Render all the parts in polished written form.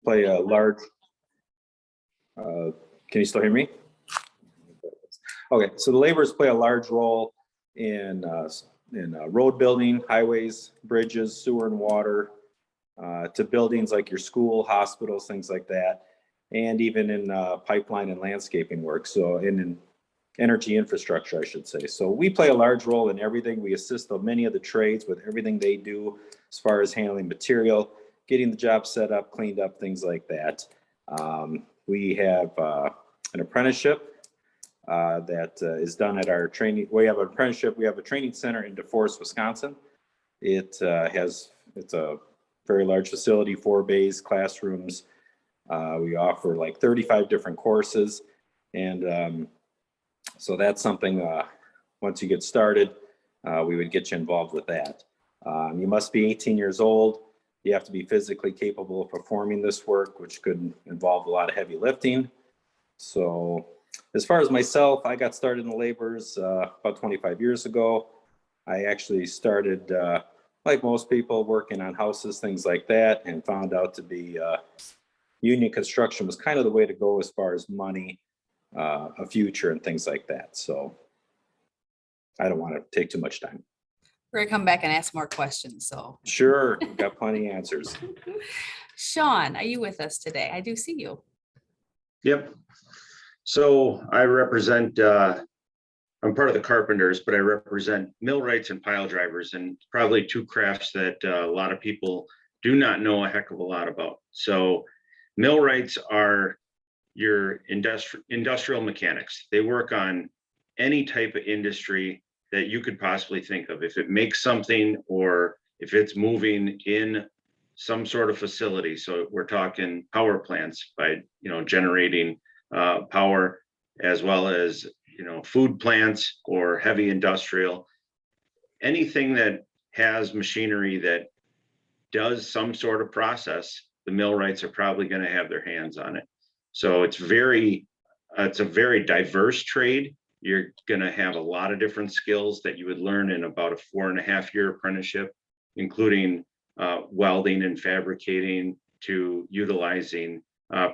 play a large, can you still hear me? Okay, so the laborers play a large role in road building, highways, bridges, sewer and water, to buildings like your school, hospitals, things like that, and even in pipeline and landscaping work. So in energy infrastructure, I should say. So we play a large role in everything. We assist many of the trades with everything they do as far as handling material, getting the job set up, cleaned up, things like that. We have an apprenticeship that is done at our training. We have an apprenticeship. We have a training center in DeForest, Wisconsin. It's a very large facility, 4 bays, classrooms. We offer like 35 different courses. And so that's something, once you get started, we would get you involved with that. You must be 18 years old. You have to be physically capable of performing this work, which could involve a lot of heavy lifting. So as far as myself, I got started in the laborers about 25 years ago. I actually started, like most people, working on houses, things like that, and found out to be union construction was kind of the way to go as far as money, a future, and things like that. So I don't want to take too much time. We're gonna come back and ask more questions. So sure, got plenty of answers. Sean, are you with us today? I do see you. Yep. So I represent, I'm part of the carpenters, but I represent millwrights and pile drivers, and probably two crafts that a lot of people do not know a heck of a lot about. So millwrights are your industrial mechanics. They work on any type of industry that you could possibly think of. If it makes something, or if it's moving in some sort of facility. So we're talking power plants by, generating power, as well as, food plants or heavy industrial. Anything that has machinery that does some sort of process, the millwrights are probably going to have their hands on it. So it's a very diverse trade. You're going to have a lot of different skills that you would learn in about a 4.5-year apprenticeship, including welding and fabricating, to utilizing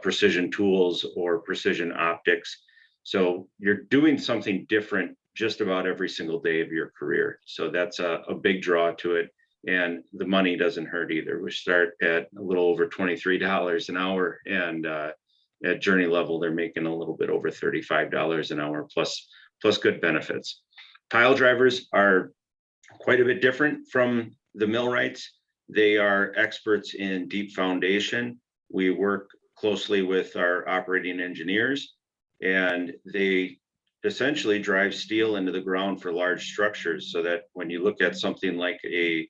precision tools or precision optics. So you're doing something different just about every single day of your career. So that's a big draw to it. And the money doesn't hurt either. We start at a little over $23 an hour, and at journey level, they're making a little bit over $35 an hour plus good benefits. Pile drivers are quite a bit different from the millwrights. They are experts in deep foundation. We work closely with our operating engineers, and they essentially drive steel into the ground for large structures, so that when you look at something like a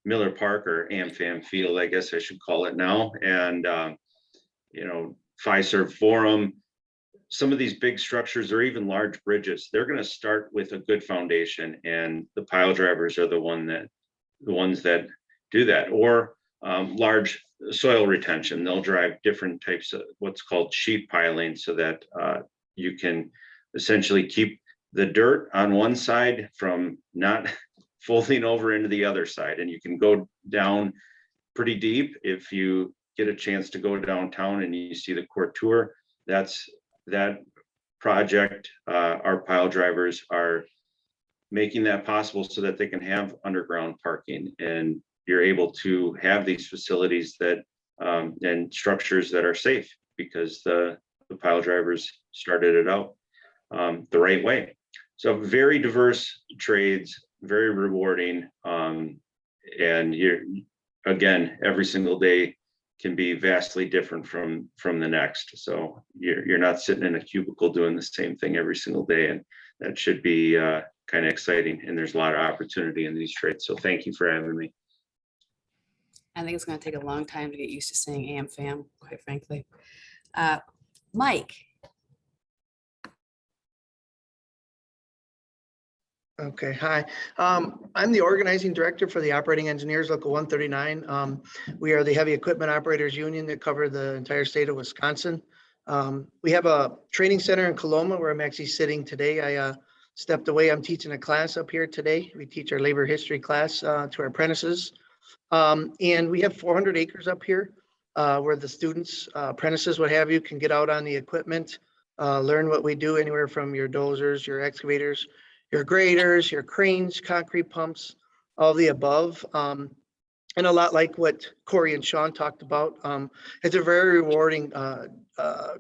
Miller Park or AmFam field, I guess I should call it now, and Fiserv Forum, some of these big structures, or even large bridges, they're going to start with a good foundation, and the pile drivers are the ones that do that. Or large soil retention, they'll drive different types of what's called sheet piling, so that you can essentially keep the dirt on one side from not folding over into the other side. And you can go down pretty deep. If you get a chance to go downtown and you see the court tour, that's that project. Our pile drivers are making that possible so that they can have underground parking, and you're able to have these facilities that and structures that are safe, because the pile drivers started it out the right way. So very diverse trades, very rewarding, and again, every single day can be vastly different from the next. So you're not sitting in a cubicle doing the same thing every single day, and that should be kind of exciting. And there's a lot of opportunity in these trades. So thank you for having me. I think it's going to take a long time to get used to saying AmFam, quite frankly. Mike. Okay, hi. I'm the organizing director for the Operating Engineers Local 139. We are the heavy equipment operators union that cover the entire state of Wisconsin. We have a training center in Coloma where I'm actually sitting today. I stepped away. I'm teaching a class up here today. We teach our labor history class to our apprentices. And we have 400 acres up here. where the students, apprentices, what have you, can get out on the equipment, learn what we do, anywhere from your dozers, your excavators, your graders, your cranes, concrete pumps, all the above. And a lot like what Corey and Sean talked about. It's a very rewarding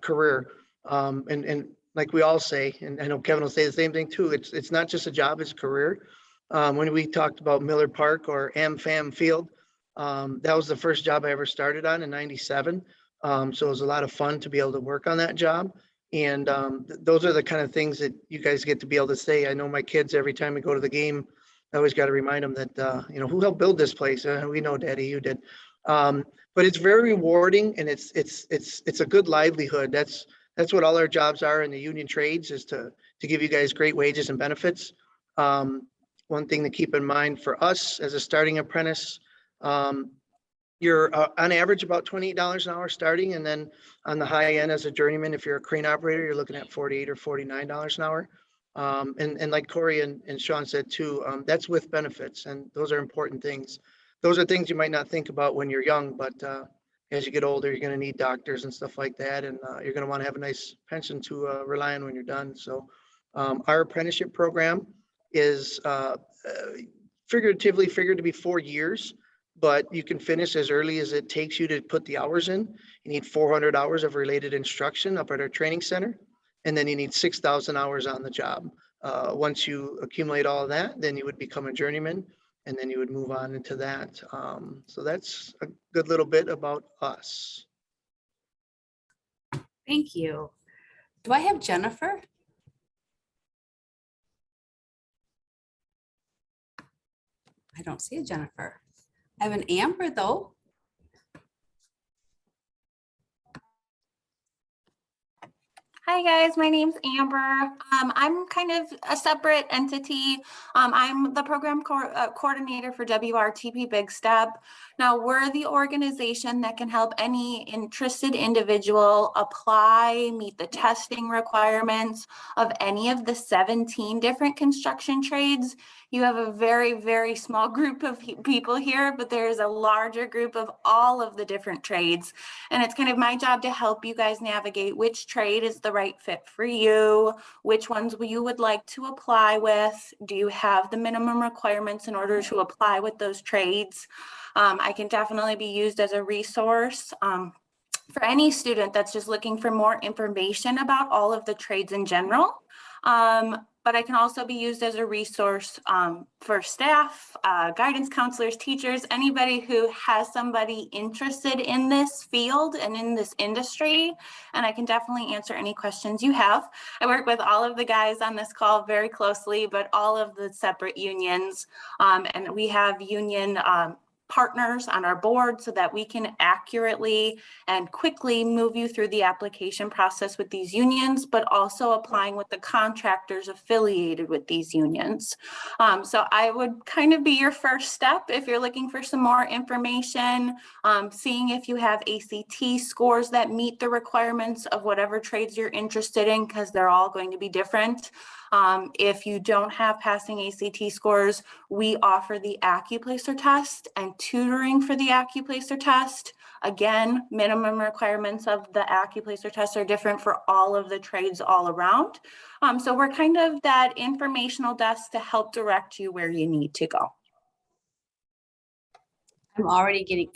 career. And like we all say, and I know Kevin will say the same thing too, it's not just a job, it's a career. When we talked about Miller Park or AmFam Field, that was the first job I ever started on in '97. So it was a lot of fun to be able to work on that job. And those are the kind of things that you guys get to be able to say. I know my kids, every time we go to the game, I always got to remind them that, who helped build this place? We know, Daddy, you did. But it's very rewarding, and it's a good livelihood. That's what all our jobs are in the union trades, is to give you guys great wages and benefits. One thing to keep in mind for us as a starting apprentice, you're on average about $28 an hour starting, and then on the high end as a journeyman, if you're a crane operator, you're looking at $48 or $49 an hour. And like Corey and Sean said too, that's with benefits, and those are important things. Those are things you might not think about when you're young, but as you get older, you're going to need doctors and stuff like that, and you're going to want to have a nice pension to rely on when you're done. So our apprenticeship program is figuratively figured to be 4 years, but you can finish as early as it takes you to put the hours in. You need 400 hours of related instruction up at our training center. And then you need 6,000 hours on the job. Once you accumulate all of that, then you would become a journeyman, and then you would move on into that. So that's a good little bit about us. Thank you. Do I have Jennifer? I don't see a Jennifer. I have an Amber though. Hi guys, my name's Amber. I'm kind of a separate entity. I'm the program coordinator for WRTP Big Step. Now we're the organization that can help any interested individual apply, meet the testing requirements of any of the 17 different construction trades. You have a very, very small group of people here, but there's a larger group of all of the different trades. And it's kind of my job to help you guys navigate which trade is the right fit for you, which ones you would like to apply with. Do you have the minimum requirements in order to apply with those trades? I can definitely be used as a resource for any student that's just looking for more information about all of the trades in general. But I can also be used as a resource for staff, guidance counselors, teachers, anybody who has somebody interested in this field and in this industry. And I can definitely answer any questions you have. I work with all of the guys on this call very closely, but all of the separate unions. And we have union partners on our board so that we can accurately and quickly move you through the application process with these unions, but also applying with the contractors affiliated with these unions. So I would kind of be your first step if you're looking for some more information, seeing if you have ACT scores that meet the requirements of whatever trades you're interested in, because they're all going to be different. If you don't have passing ACT scores, we offer the AccuPlacer test and tutoring for the AccuPlacer test. Again, minimum requirements of the AccuPlacer test are different for all of the trades all around. So we're kind of that informational desk to help direct you where you need to go. I'm already getting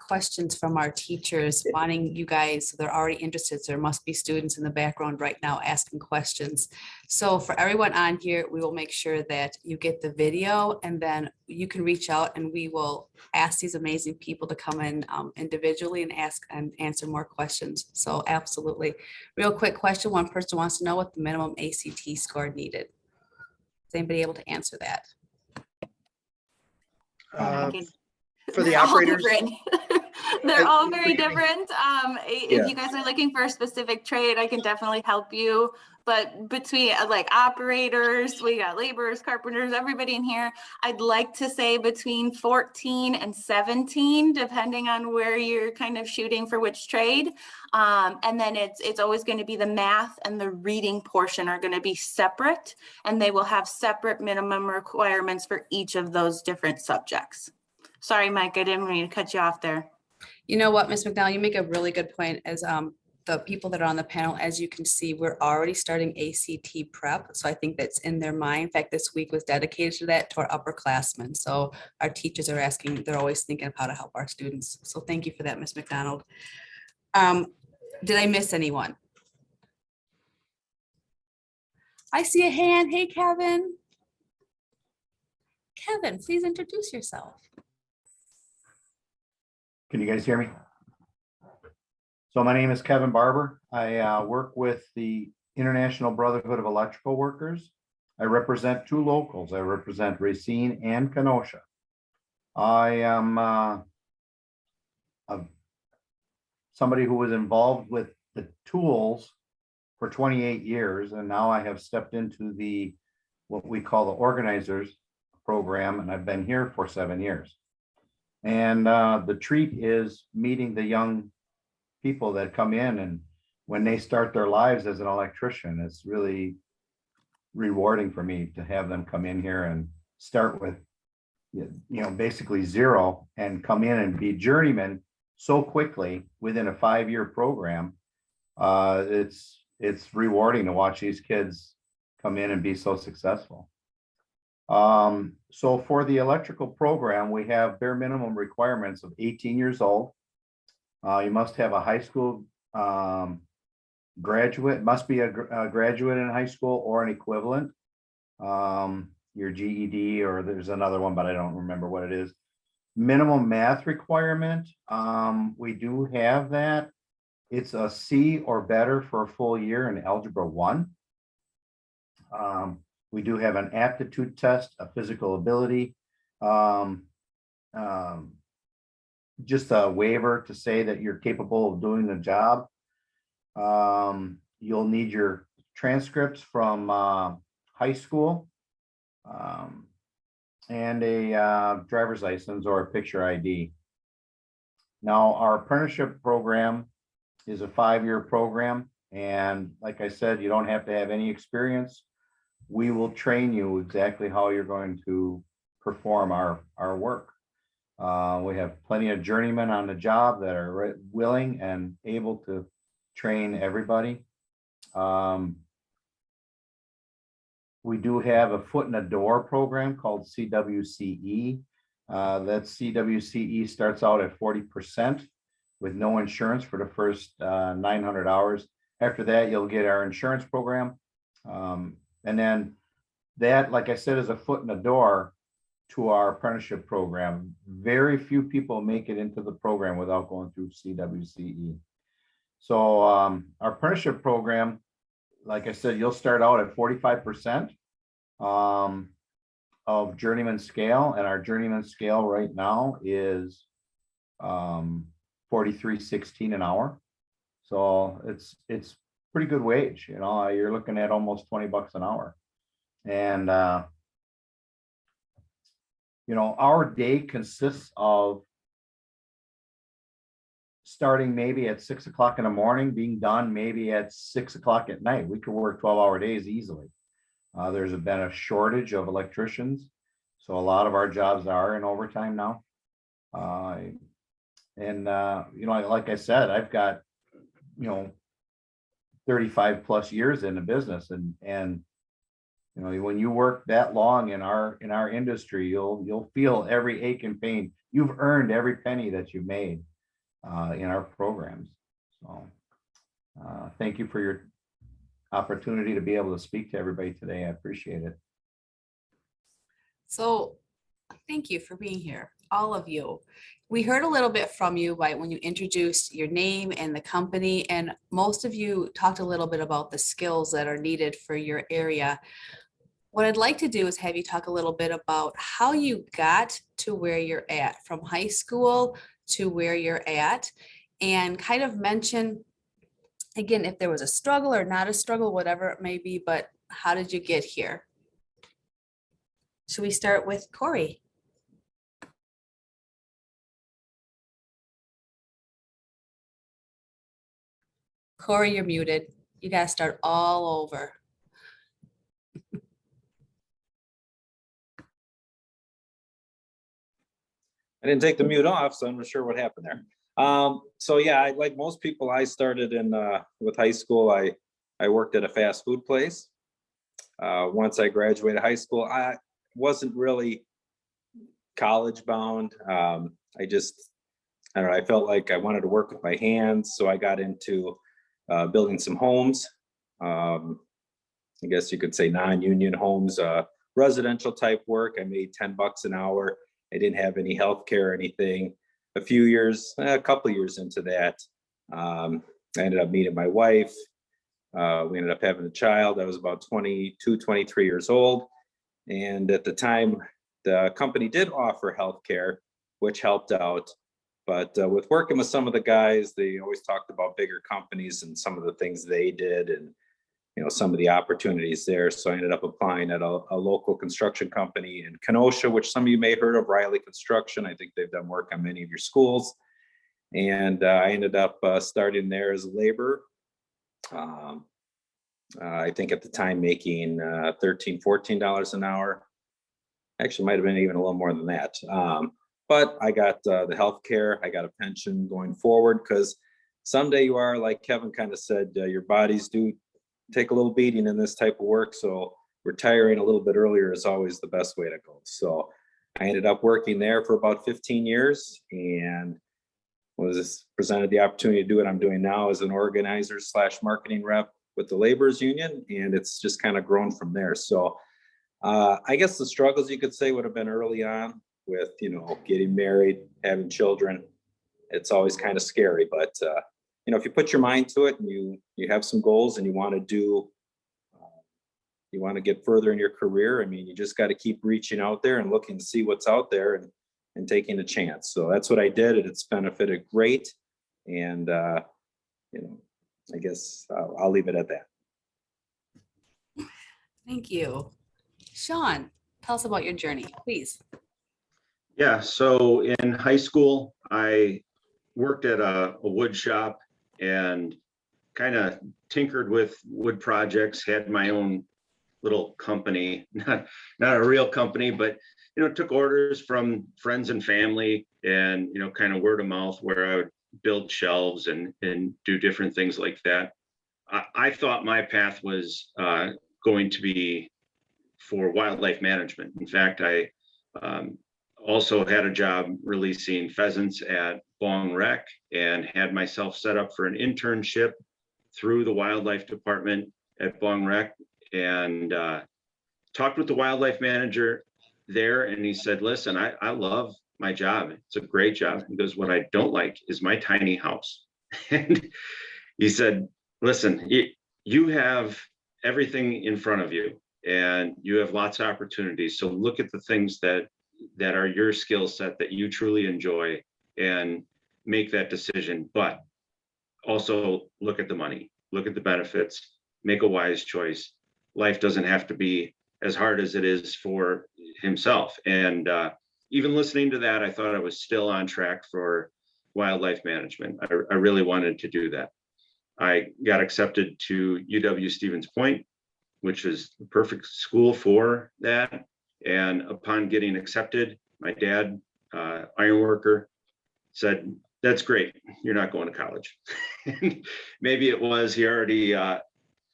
questions from our teachers wanting you guys, so they're already interested. So there must be students in the background right now asking questions. So for everyone on here, we will make sure that you get the video, and then you can reach out and we will ask these amazing people to come in individually and ask and answer more questions. So absolutely. Real quick question. One person wants to know what the minimum ACT score needed. Is anybody able to answer that? For the operators, they're all very different. If you guys are looking for a specific trade, I can definitely help you. But between like operators, we got laborers, carpenters, everybody in here, I'd like to say between 14 and 17, depending on where you're kind of shooting for which trade. And then it's always going to be the math and the reading portion are going to be separate, and they will have separate minimum requirements for each of those different subjects. Sorry, Mike, I didn't mean to cut you off there. You know what, Ms. McDowell, you make a really good point as the people that are on the panel, as you can see, we're already starting ACT prep. So I think that's in their mind. In fact, this week was dedicated to that, to our upperclassmen. So our teachers are asking, they're always thinking of how to help our students. So thank you for that, Ms. McDonald. Did I miss anyone? I see a hand. Hey, Kevin. Kevin, please introduce yourself. Can you guys hear me? So my name is Kevin Barber. I work with the International Brotherhood of Electrical Workers. I represent two locals. I represent Racine and Kenosha. I am somebody who was involved with the tools for 28 years, and now I have stepped into the what we call the organizers program, and I've been here for 7 years. And the treat is meeting the young people that come in, and when they start their lives as an electrician, it's really rewarding for me to have them come in here and start with, basically zero and come in and be journeymen so quickly within a 5-year program. It's rewarding to watch these kids come in and be so successful. So for the electrical program, we have bare minimum requirements of 18 years old. You must have a high school graduate, must be a graduate in high school or an equivalent. Your GED, or there's another one, but I don't remember what it is. Minimum math requirement, we do have that. It's a C or better for a full year in Algebra 1. We do have an aptitude test, a physical ability, just a waiver to say that you're capable of doing the job. You'll need your transcripts from high school and a driver's license or a picture ID. Now, our apprenticeship program is a 5-year program. And like I said, you don't have to have any experience. We will train you exactly how you're going to perform our work. We have plenty of journeymen on the job that are willing and able to train everybody. We do have a foot in the door program called CWCE. That CWCE starts out at 40% with no insurance for the first 900 hours. After that, you'll get our insurance program. And then that, like I said, is a foot in the door to our apprenticeship program. Very few people make it into the program without going through CWCE. So our apprenticeship program, like I said, you'll start out at 45% of journeyman scale, and our journeyman scale right now is $43.16 an hour. So it's pretty good wage. You're looking at almost 20 bucks an hour. And our day consists of starting maybe at 6 o'clock in the morning, being done maybe at 6 o'clock at night. We could work 12-hour days easily. There's been a shortage of electricians, so a lot of our jobs are in overtime now. Like I said, I've got 35 plus years in the business, and when you work that long in our industry, you'll feel every ache and pain. You've earned every penny that you made in our programs. So thank you for your opportunity to be able to speak to everybody today. I appreciate it. So thank you for being here, all of you. We heard a little bit from you when you introduced your name and the company, and most of you talked a little bit about the skills that are needed for your area. What I'd like to do is have you talk a little bit about how you got to where you're at, from high school to where you're at, and kind of mention, again, if there was a struggle or not a struggle, whatever it may be, but how did you get here? Should we start with Corey? Corey, you're muted. You got to start all over. I didn't take the mute off, so I'm not sure what happened there. So yeah, like most people, I started with high school. I worked at a fast food place. Once I graduated high school, I wasn't really college bound. I don't know, I felt like I wanted to work with my hands, so I got into building some homes. I guess you could say non-union homes, residential type work. I made $10 an hour. I didn't have any health care or anything. A couple years into that, I ended up meeting my wife. We ended up having a child. I was about 22, 23 years old. And at the time, the company did offer healthcare, which helped out. But with working with some of the guys, they always talked about bigger companies and some of the things they did, and some of the opportunities there. So I ended up applying at a local construction company in Kenosha, which some of you may have heard of, Riley Construction. I think they've done work on many of your schools. And I ended up starting there as a laborer. I think at the time making $13, $14 an hour. Actually, might have been even a little more than that. But I got the health care. I got a pension going forward, because someday you are, like Kevin kind of said, your bodies do take a little beating in this type of work. So retiring a little bit earlier is always the best way to go. So I ended up working there for about 15 years and was presented the opportunity to do what I'm doing now as an organizer / marketing rep with the laborers union. And it's just kind of grown from there. So I guess the struggles, you could say, would have been early on with, getting married, having children. It's always kind of scary, but if you put your mind to it and you have some goals and you want to get further in your career, I mean, you just got to keep reaching out there and looking to see what's out there and taking a chance. So that's what I did, and it's benefited great. And I guess I'll leave it at that. Thank you. Sean, tell us about your journey, please. Yeah, so in high school, I worked at a wood shop and kind of tinkered with wood projects, had my own little company, not a real company, but, took orders from friends and family and, kind of word of mouth, where I would build shelves and do different things like that. I thought my path was going to be for wildlife management. In fact, I also had a job releasing pheasants at Bong Rec and had myself set up for an internship through the wildlife department at Bong Rec, and talked with the wildlife manager there. And he said, listen, I love my job. It's a great job. He goes, what I don't like is my tiny house. And he said, listen, you have everything in front of you and you have lots of opportunities. So look at the things that are your skill set that you truly enjoy and make that decision. But also look at the money, look at the benefits, make a wise choice. Life doesn't have to be as hard as it is for himself. And even listening to that, I thought I was still on track for wildlife management. I really wanted to do that. I got accepted to UW-Stevens Point, which is the perfect school for that. And upon getting accepted, my dad, ironworker, said, that's great, you're not going to college. Maybe it was, he already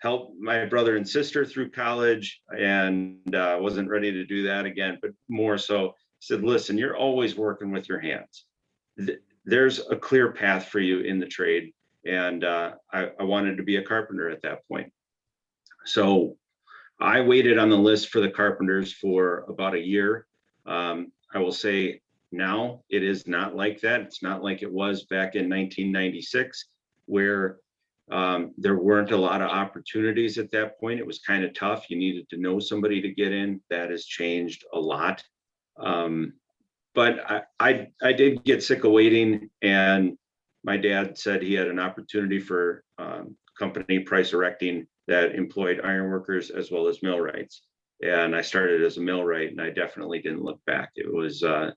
helped my brother and sister through college and wasn't ready to do that again, but more so said, listen, you're always working with your hands. There's a clear path for you in the trade. And I wanted to be a carpenter at that point. So I waited on the list for the carpenters for about a year. I will say now it is not like that. It's not like it was back in 1996, where there weren't a lot of opportunities at that point. It was kind of tough. You needed to know somebody to get in. That has changed a lot. But I did get sick of waiting, and my dad said he had an opportunity for company Price Erecting that employed ironworkers as well as millwrights. And I started as a millwright, and I definitely didn't look back. It was a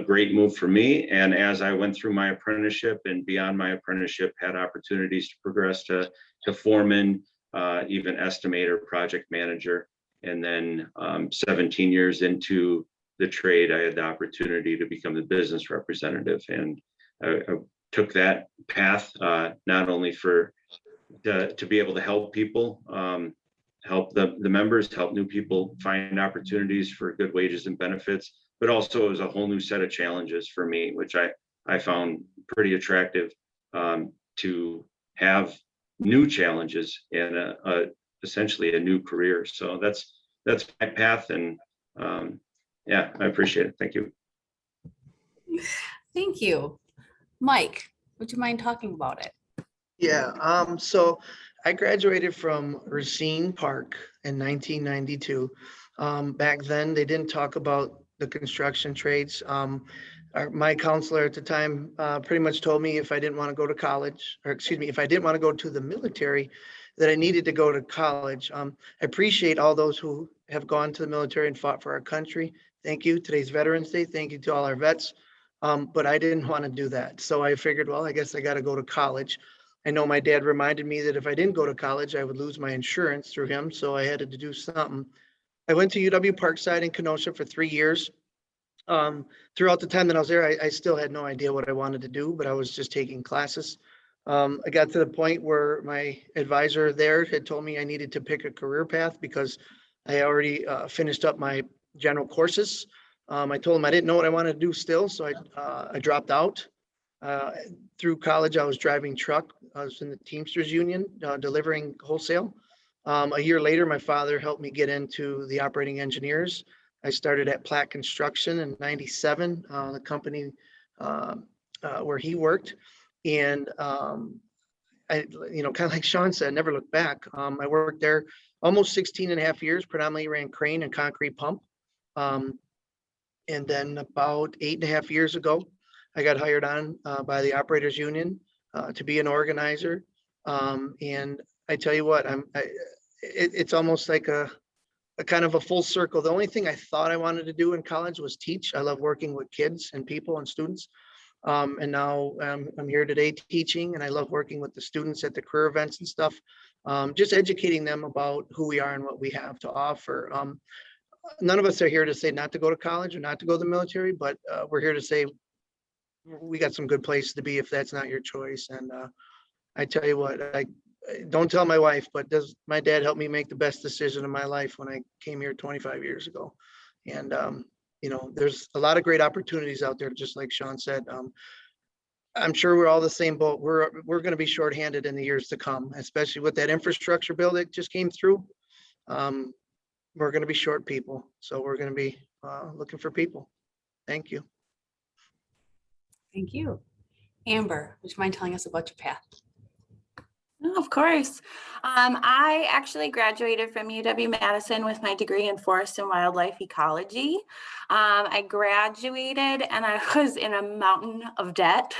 great move for me. And as I went through my apprenticeship and beyond my apprenticeship, had opportunities to progress to foreman, even estimator, project manager. And then 17 years into the trade, I had the opportunity to become the business representative. And I took that path, not only to be able to help people, help the members, help new people find opportunities for good wages and benefits, but also as a whole new set of challenges for me, which I found pretty attractive, to have new challenges and essentially a new career. So that's my path, and yeah, I appreciate it. Thank you. Thank you. Mike, would you mind talking about it? Yeah, so I graduated from Racine Park in 1992. Back then, they didn't talk about the construction trades. My counselor at the time pretty much told me if I didn't want to go to college, or excuse me, if I didn't want to go to the military, that I needed to go to college. I appreciate all those who have gone to the military and fought for our country. Thank you. Today's Veterans Day. Thank you to all our vets. But I didn't want to do that. So I figured, well, I guess I got to go to college. I know my dad reminded me that if I didn't go to college, I would lose my insurance through him. So I had to do something. I went to UW Parkside in Kenosha for 3 years. Throughout the time that I was there, I still had no idea what I wanted to do, but I was just taking classes. I got to the point where my advisor there had told me I needed to pick a career path because I already finished up my general courses. I told him I didn't know what I wanted to do still, so I dropped out. Through college, I was driving truck. I was in the Teamsters Union, delivering wholesale. A year later, my father helped me get into the operating engineers. I started at Platt Construction in '97, the company where he worked. And I, kind of like Sean said, never looked back. I worked there almost 16 and a half years, predominantly ran crane and concrete pump. And then about 8.5 years ago, I got hired on by the Operators Union to be an organizer. And I tell you what, it's almost like a kind of a full circle. The only thing I thought I wanted to do in college was teach. I love working with kids and people and students. And now I'm here today teaching, and I love working with the students at the career events and stuff, just educating them about who we are and what we have to offer. None of us are here to say not to go to college or not to go to the military, but we're here to say we got some good places to be if that's not your choice. And I tell you what, I don't tell my wife, but my dad helped me make the best decision of my life when I came here 25 years ago. And there's a lot of great opportunities out there, just like Sean said. I'm sure we're all the same boat. We're going to be shorthanded in the years to come, especially with that infrastructure bill that just came through. We're going to be short people, so we're going to be looking for people. Thank you. Thank you. Amber, would you mind telling us about your path? Oh, of course. I actually graduated from UW-Madison with my degree in forest and wildlife ecology. I graduated and I was in a mountain of debt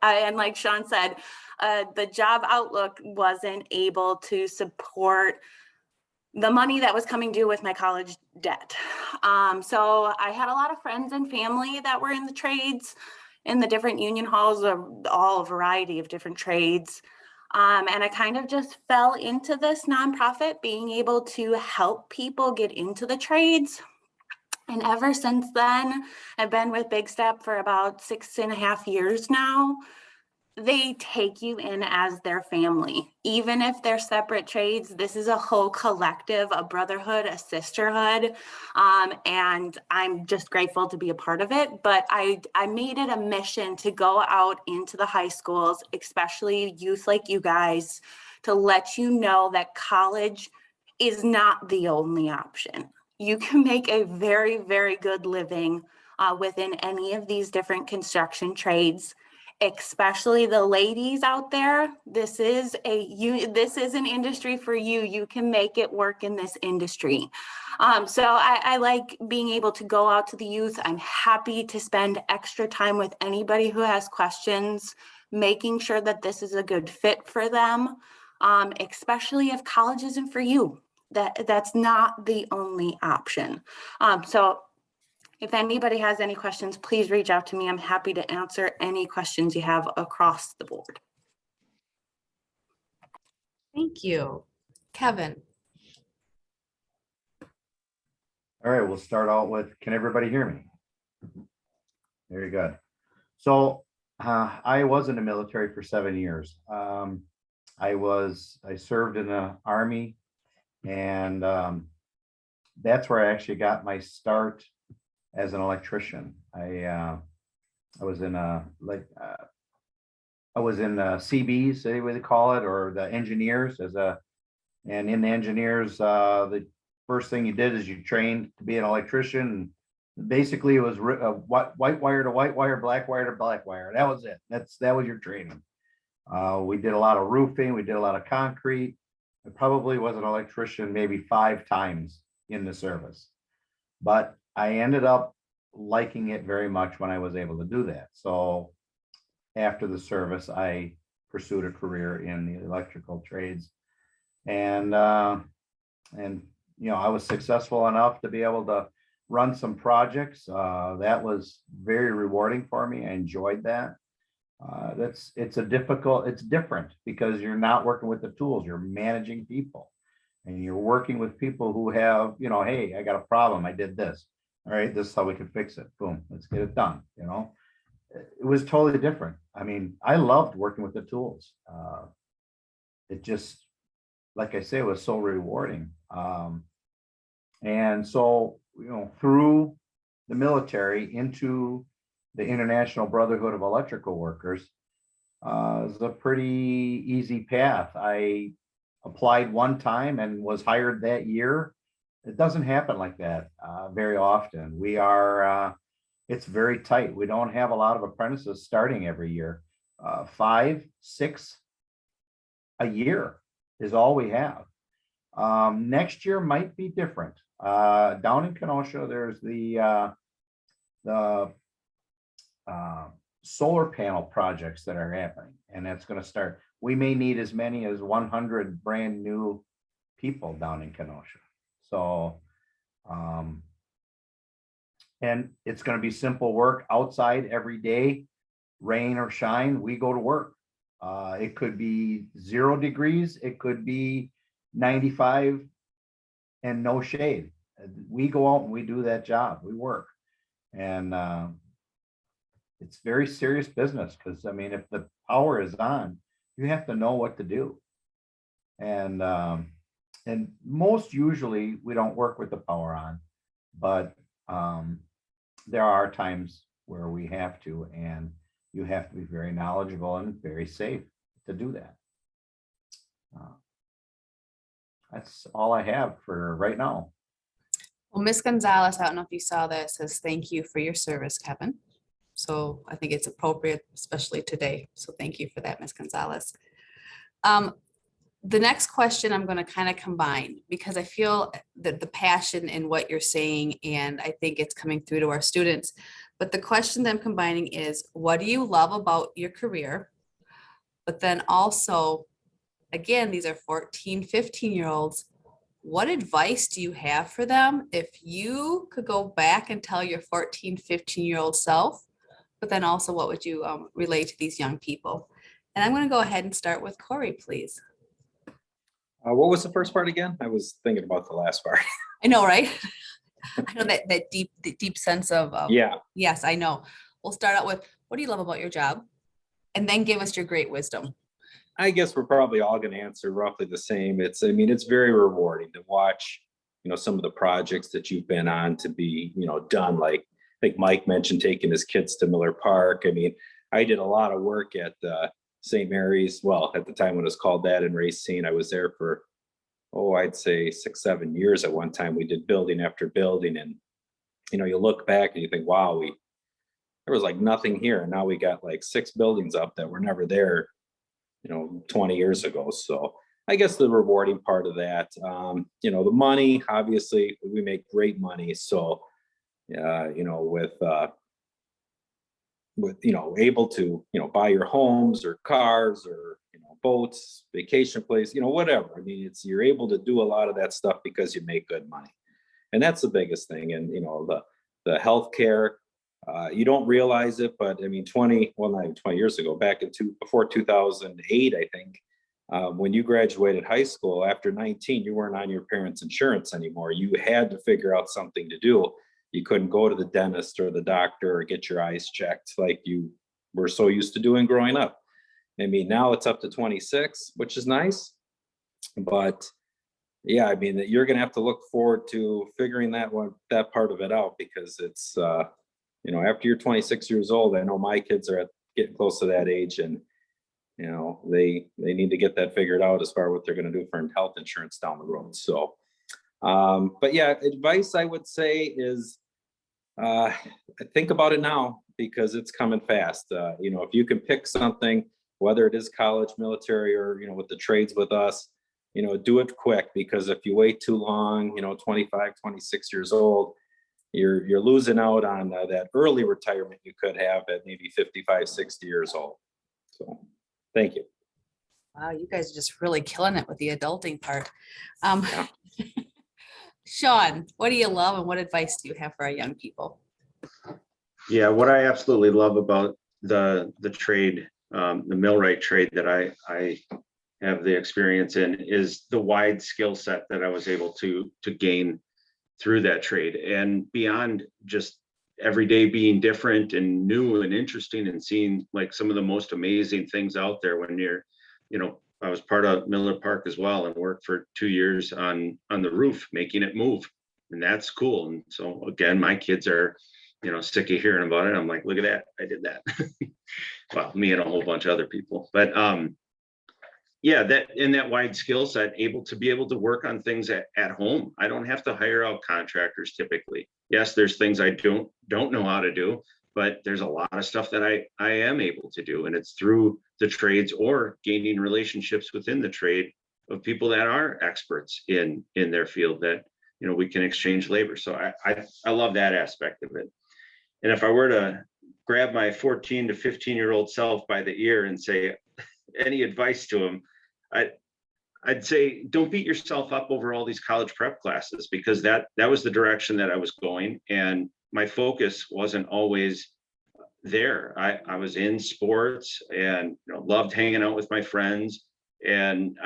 and like Sean said, the job outlook wasn't able to support the money that was coming due with my college debt. So I had a lot of friends and family that were in the trades, in the different union halls, of all a variety of different trades. And I kind of just fell into this nonprofit, being able to help people get into the trades. And ever since then, I've been with Big Step for about 6.5 years now. They take you in as their family, even if they're separate trades. This is a whole collective, a brotherhood, a sisterhood. And I'm just grateful to be a part of it. But I made it a mission to go out into the high schools, especially youth like you guys, to let you know that college is not the only option. You can make a very, very good living within any of these different construction trades. Especially the ladies out there, this is an industry for you. You can make it work in this industry. So I like being able to go out to the youth. I'm happy to spend extra time with anybody who has questions, making sure that this is a good fit for them, especially if college isn't for you. That's not the only option. So if anybody has any questions, please reach out to me. I'm happy to answer any questions you have across the board. Thank you. Kevin. All right, we'll start out with, can everybody hear me? Very good. So I was in the military for 7 years. I served in the Army, and that's where I actually got my start as an electrician. I was in CBs, any way they call it, or the engineers and in the engineers, the first thing you did is you trained to be an electrician. Basically, it was white wire to white wire, black wire to black wire. That was it. That was your training. We did a lot of roofing. We did a lot of concrete. I probably was an electrician maybe 5 times in the service, but I ended up liking it very much when I was able to do that. So after the service, I pursued a career in the electrical trades, and I was successful enough to be able to run some projects. That was very rewarding for me. I enjoyed that. It's different because you're not working with the tools, you're managing people, and you're working with people who have, hey, I got a problem, I did this. All right, this is how we can fix it. Boom, let's get it done. It was totally different. I mean, I loved working with the tools. It just, like I say, it was so rewarding. And so, through the military into the International Brotherhood of Electrical Workers is a pretty easy path. I applied one time and was hired that year. It doesn't happen like that very often. It's very tight. We don't have a lot of apprentices starting every year. 5, 6 a year is all we have. Next year might be different. Down in Kenosha, there's the solar panel projects that are happening, and that's going to start. We may need as many as 100 brand new people down in Kenosha. So, and it's going to be simple work outside every day, rain or shine, we go to work. It could be 0 degrees, it could be 95 and no shade. We go out and we do that job, we work. And it's very serious business because, I mean, if the power is on, you have to know what to do. And most usually we don't work with the power on, but there are times where we have to, and you have to be very knowledgeable and very safe to do that. That's all I have for right now. Well, Ms. Gonzalez, I don't know if you saw that, says thank you for your service, Kevin. So I think it's appropriate, especially today. So thank you for that, Ms. Gonzalez. The next question I'm going to kind of combine because I feel that the passion in what you're saying, and I think it's coming through to our students. But the question that I'm combining is, what do you love about your career? But then also, again, these are 14, 15-year-olds. What advice do you have for them if you could go back and tell your 14, 15-year-old self? But then also, what would you relate to these young people? And I'm going to go ahead and start with Corey, please. What was the first part again? I was thinking about the last part. I know, right? I know that deep sense of, Yeah. Yes, I know. We'll start out with, what do you love about your job? And then give us your great wisdom. I guess we're probably all going to answer roughly the same. It's very rewarding to watch, some of the projects that you've been on to be, done. Like, I think Mike mentioned taking his kids to Miller Park. I mean, I did a lot of work at St. Mary's. Well, at the time when it was called that in Racine, I was there for, I'd say 6, 7 years at one time. We did building after building. And, you look back and you think, wow, there was like nothing here. And now we got like 6 buildings up that were never there, 20 years ago. So I guess the rewarding part of that, the money, obviously we make great money. So, with able to buy your homes or cars or boats, vacation place, whatever. I mean, you're able to do a lot of that stuff because you make good money, and that's the biggest thing. And the healthcare, you don't realize it, but I mean, not even 20 years ago, before 2008, I think, when you graduated high school after 19, you weren't on your parents' insurance anymore. You had to figure out something to do. You couldn't go to the dentist or the doctor or get your eyes checked like you we're so used to doing growing up. I mean, now it's up to 26, which is nice. But yeah, I mean, that you're going to have to look forward to figuring that part of it out, because it's, you know, after you're 26 years old, I know my kids are getting close to that age, and, you know, they need to get that figured out as far as what they're going to do for health insurance down the road. So, but yeah, advice I would say is, think about it now, because it's coming fast. You know, if you can pick something, whether it is college, military, or, you know, with the trades with us, you know, do it quick, because if you wait too long, you know, 25, 26 years old, you're losing out on that early retirement you could have at maybe 55, 60 years old. So, thank you. Wow, you guys are just really killing it with the adulting part. Yeah. Sean, what do you love and what advice do you have for our young people? Yeah, what I absolutely love about the trade, the millwright trade that I have the experience in, is the wide skill set that I was able to gain through that trade, and beyond just every day being different and new and interesting, and seeing like some of the most amazing things out there. When you're, you know, I was part of Miller Park as well, and worked for 2 years on the roof, making it move. And that's cool. And so again, my kids are, you know, sick of hearing about it. I'm like, look at that, I did that. Well, me and a whole bunch of other people. But yeah, that in that wide skill set, able to work on things at home. I don't have to hire out contractors typically. Yes, there's things I don't know how to do, but there's a lot of stuff that I am able to do. And it's through the trades, or gaining relationships within the trade of people that are experts in their field, that, you know, we can exchange labor. So I love that aspect of it. And if I were to grab my 14 to 15-year-old self by the ear and say any advice to him, I'd say, don't beat yourself up over all these college prep classes, because that was the direction that I was going. And my focus wasn't always there. I was in sports, and, you know, loved hanging out with my friends. And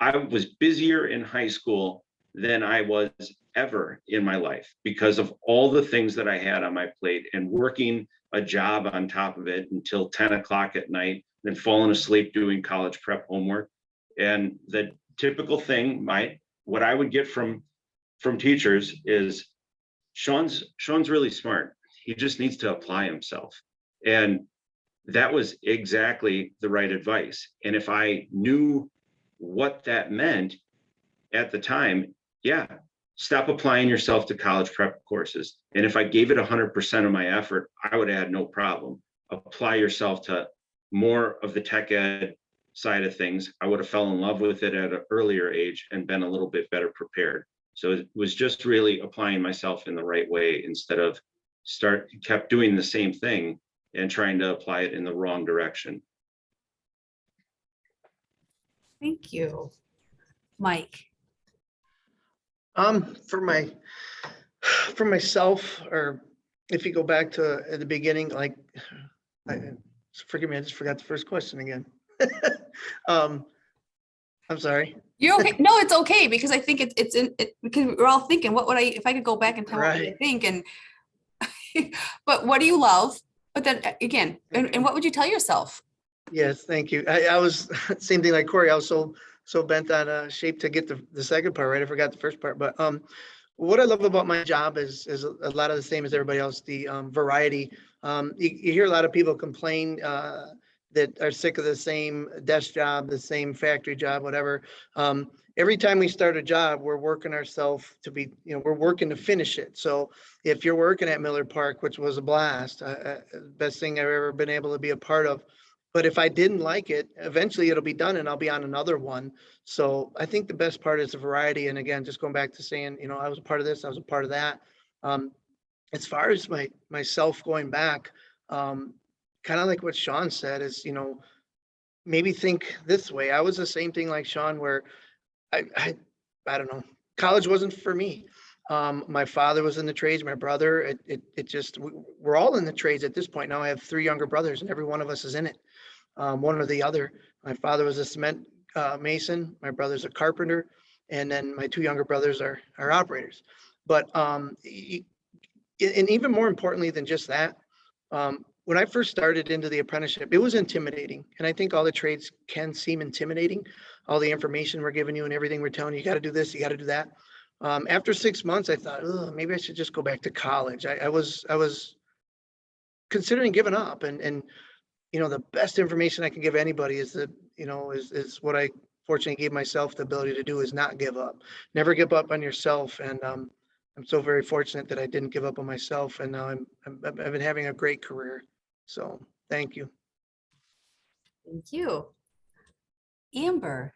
I was busier in high school than I was ever in my life, because of all the things that I had on my plate, and working a job on top of it until 10 o'clock at night, then falling asleep doing college prep homework. And the typical thing, what I would get from teachers is, Sean's really smart. He just needs to apply himself. And that was exactly the right advice. And if I knew what that meant at the time, yeah, stop applying yourself to college prep courses. And if I gave it 100% of my effort, I would have had no problem. Apply yourself to more of the tech ed side of things. I would have fell in love with it at an earlier age and been a little bit better prepared. So it was just really applying myself in the right way, instead of kept doing the same thing and trying to apply it in the wrong direction. Thank you. Mike. For myself, or if you go back to at the beginning, like, forgive me, I just forgot the first question again. I'm sorry. You're okay. No, it's okay, because I think it's because we're all thinking, what would if I could go back and tell what I Right. think, and but what do you love? But then again, and what would you tell yourself? Yes, thank you. I was same thing like Corey. I was so bent on shape to get the second part right. I forgot the first part. But what I love about my job is a lot of the same as everybody else. The variety. You hear a lot of people complain that are sick of the same desk job, the same factory job, whatever. Every time we start a job, we're working ourselves to be, we're working to finish it. So if you're working at Miller Park, which was a blast, best thing I've ever been able to be a part of. But if I didn't like it, eventually it'll be done and I'll be on another one. So I think the best part is the variety. And again, just going back to saying, I was a part of this, I was a part of that. As far as myself going back, kind of like what Sean said is, maybe think this way. I was the same thing like Sean, where I don't know, college wasn't for me. My father was in the trades, my brother, it just, we're all in the trades at this point. Now I have 3 younger brothers and every one of us is in it. One or the other. My father was a cement mason, my brother's a carpenter, and then my 2 younger brothers are operators. But and even more importantly than just that, when I first started into the apprenticeship, it was intimidating. And I think all the trades can seem intimidating. All the information we're giving you and everything we're telling you, you got to do this, you got to do that. After 6 months, I thought, oh, maybe I should just go back to college. I was considering giving up, and the best information I can give anybody is that, is what I fortunately gave myself the ability to do, is not give up. Never give up on yourself. And I'm so very fortunate that I didn't give up on myself. And now I've been having a great career. So thank you. Thank you. Amber.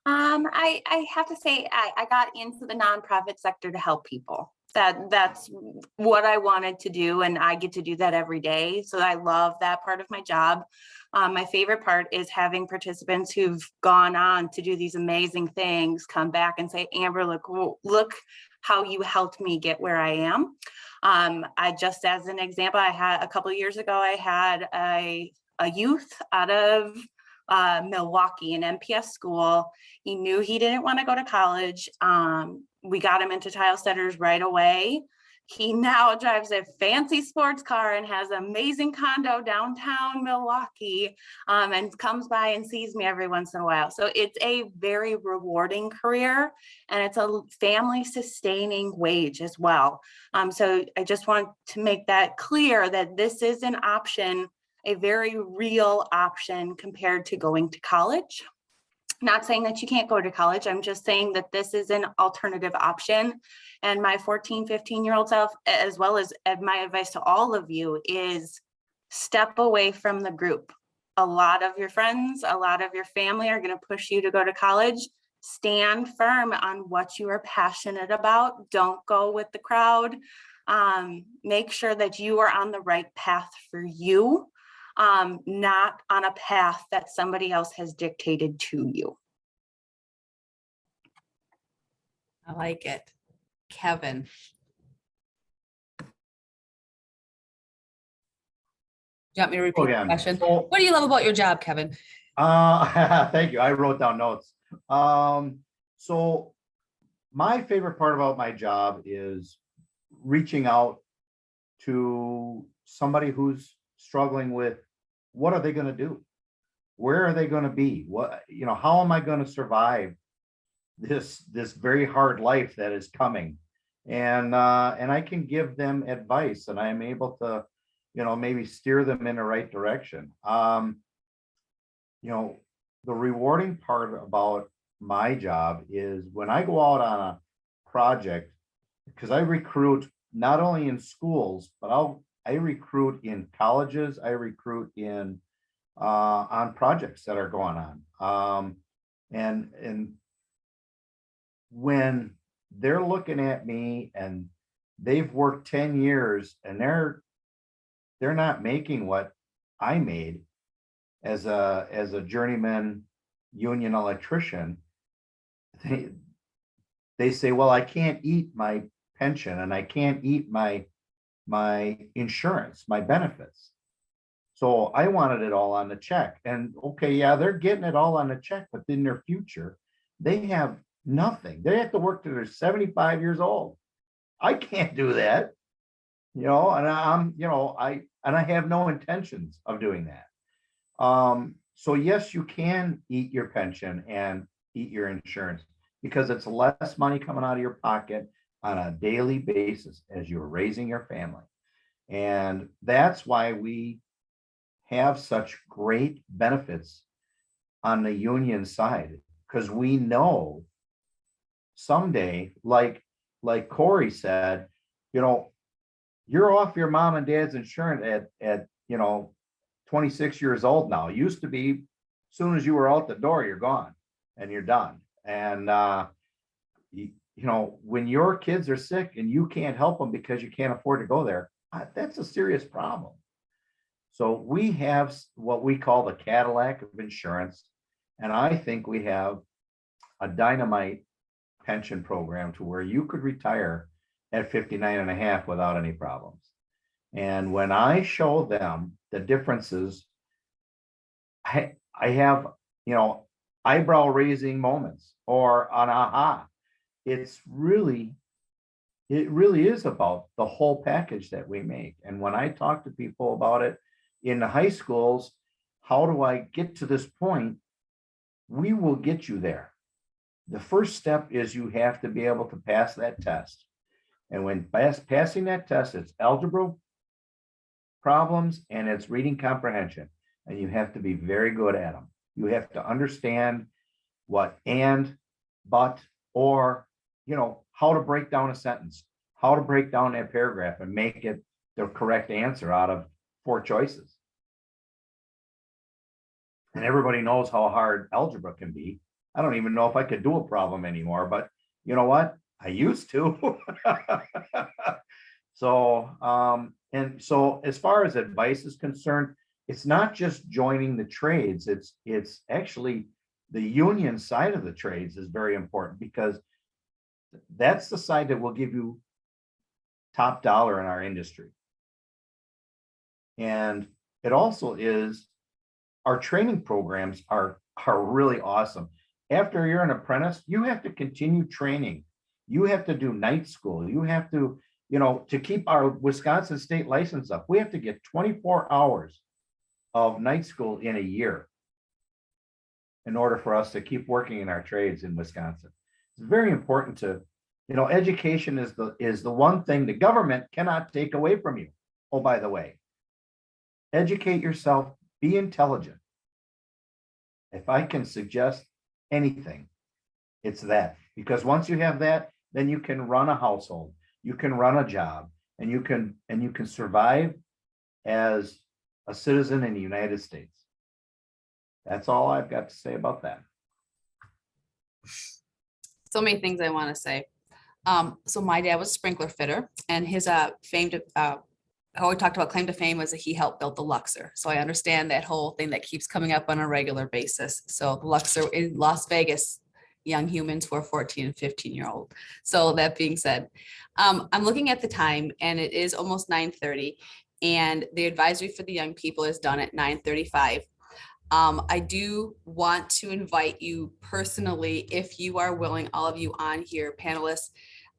I have to say, I got into the nonprofit sector to help people. That's what I wanted to do, and I get to do that every day. So I love that part of my job. My favorite part is having participants who've gone on to do these amazing things come back and say, Amber, look how you helped me get where I am. I just, as an example, I had a couple of years ago, I had a youth out of Milwaukee, an MPS school. He knew he didn't want to go to college. We got him into tile setters right away. He now drives a fancy sports car and has an amazing condo downtown Milwaukee, and comes by and sees me every once in a while. So it's a very rewarding career, and it's a family sustaining wage as well. So I just want to make that clear that this is an option, a very real option compared to going to college. Not saying that you can't go to college. I'm just saying that this is an alternative option. And my 14, 15-year-old self, as well as my advice to all of you, is step away from the group. A lot of your friends, a lot of your family are going to push you to go to college. Stand firm on what you are passionate about. Don't go with the crowd. Make sure that you are on the right path for you. Not on a path that somebody else has dictated to you. I like it. Kevin. Do you want me to repeat the yeah. question? So- What do you love about your job, Kevin? Thank you. I wrote down notes. So my favorite part about my job is reaching out to somebody who's struggling with, what are they going to do? Where are they going to be? How am I going to survive this very hard life that is coming? And I can give them advice, and I am able to, maybe steer them in the right direction. The rewarding part about my job is when I go out on a project, because I recruit not only in schools, but I recruit in colleges, I recruit in on projects that are going on. And when they're looking at me and they've worked 10 years and they're not making what I made as a journeyman union electrician, they say, well, I can't eat my pension and I can't eat my insurance, my benefits. So I wanted it all on the check. And okay, yeah, they're getting it all on the check, but in their future, they have nothing. They have to work till they're 75 years old. I can't do that, and I have no intentions of doing that. So yes, you can eat your pension and eat your insurance because it's less money coming out of your pocket on a daily basis as you're raising your family. And that's why we have such great benefits on the union side, because we know someday, like Corey said, you're off your mom and dad's insurance at 26 years old now. It used to be, as soon as you were out the door, you're gone and you're done. And when your kids are sick and you can't help them because you can't afford to go there, that's a serious problem. So we have what we call the Cadillac of insurance. And I think we have a dynamite pension program to where you could retire at 59 and a half without any problems. And when I show them the differences, I have, eyebrow raising moments or an aha. It's really it really is about the whole package that we make. And when I talk to people about it in the high schools, how do I get to this point? We will get you there. The first step is you have to be able to pass that test. And when passing that test, it's algebra problems and it's reading comprehension. And you have to be very good at them. You have to understand what and, but, or, how to break down a sentence, how to break down that paragraph and make it the correct answer out of 4 choices. And everybody knows how hard algebra can be. I don't even know if I could do a problem anymore, but you know what? I used to. So, and so as far as advice is concerned, it's not just joining the trades. It's actually the union side of the trades is very important, because that's the side that will give you top dollar in our industry. And it also is, our training programs are really awesome. After you're an apprentice, you have to continue training. You have to do night school. You have to, to keep our Wisconsin state license up, we have to get 24 hours of night school in a year in order for us to keep working in our trades in Wisconsin. It's very important to, education is the one thing the government cannot take away from you. Oh, by the way, educate yourself, be intelligent. If I can suggest anything, it's that, because once you have that, then you can run a household, you can run a job, and you can survive as a citizen in the United States. That's all I've got to say about that. So many things I want to say. So my dad was a sprinkler fitter, and his famed how we talked about claim to fame was that he helped build the Luxor. So I understand that whole thing that keeps coming up on a regular basis. So the Luxor in Las Vegas, young humans who are 14 and 15-year-old. So that being said, I'm looking at the time and it is almost 9:30, and the advisory for the young people is done at 9:35. I do want to invite you personally, if you are willing, all of you on here, panelists.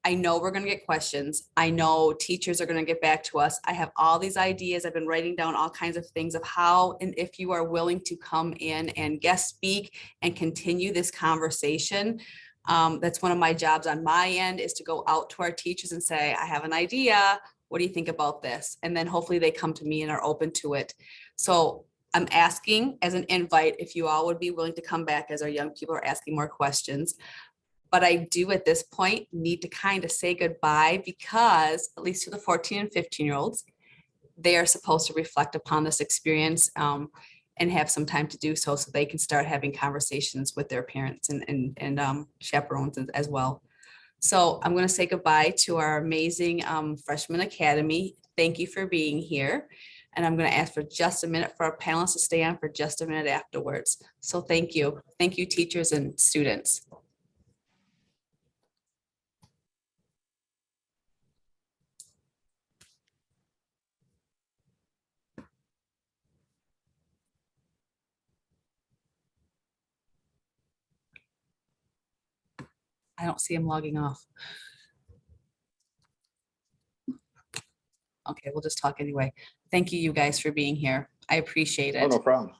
I know we're going to get questions. I know teachers are going to get back to us. I have all these ideas. I've been writing down all kinds of things of how, and if you are willing to come in and guest speak and continue this conversation. That's one of my jobs on my end, is to go out to our teachers and say, I have an idea. What do you think about this? And then hopefully they come to me and are open to it. So I'm asking as an invite, if you all would be willing to come back as our young people are asking more questions. But I do at this point need to kind of say goodbye, because at least to the 14 and 15-year-olds, they are supposed to reflect upon this experience and have some time to do so they can start having conversations with their parents and chaperones as well. So I'm going to say goodbye to our amazing freshman academy. Thank you for being here. And I'm going to ask for just a minute for our panelists to stay on for just a minute afterwards. So thank you. Thank you, teachers and students. I don't see him logging off. Okay, we'll just talk anyway. Thank you, you guys, for being here. I appreciate it. Oh, no problem.